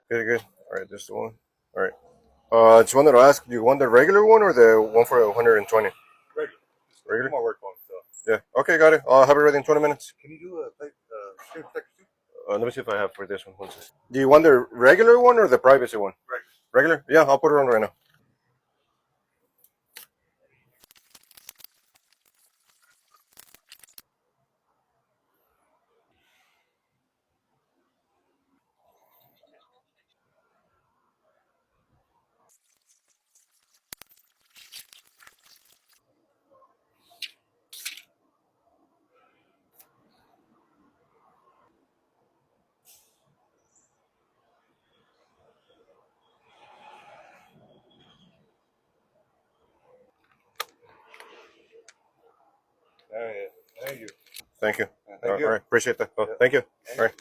Good, good. All right, this is the one. All right. Just wanted to ask, do you want the regular one or the one for 120? Regular. Regular? My work phone. So. Yeah. Okay, got it. I'll have it ready in 20 minutes. Can you do a screen protector too? Let me see if I have for this one. Do you want the regular one or the privacy one? Regular. Regular? Yeah, I'll put it on right now. Yeah. Thank you. Thank you. Thank you. All right, appreciate that. Oh, Yeah. thank you. All right.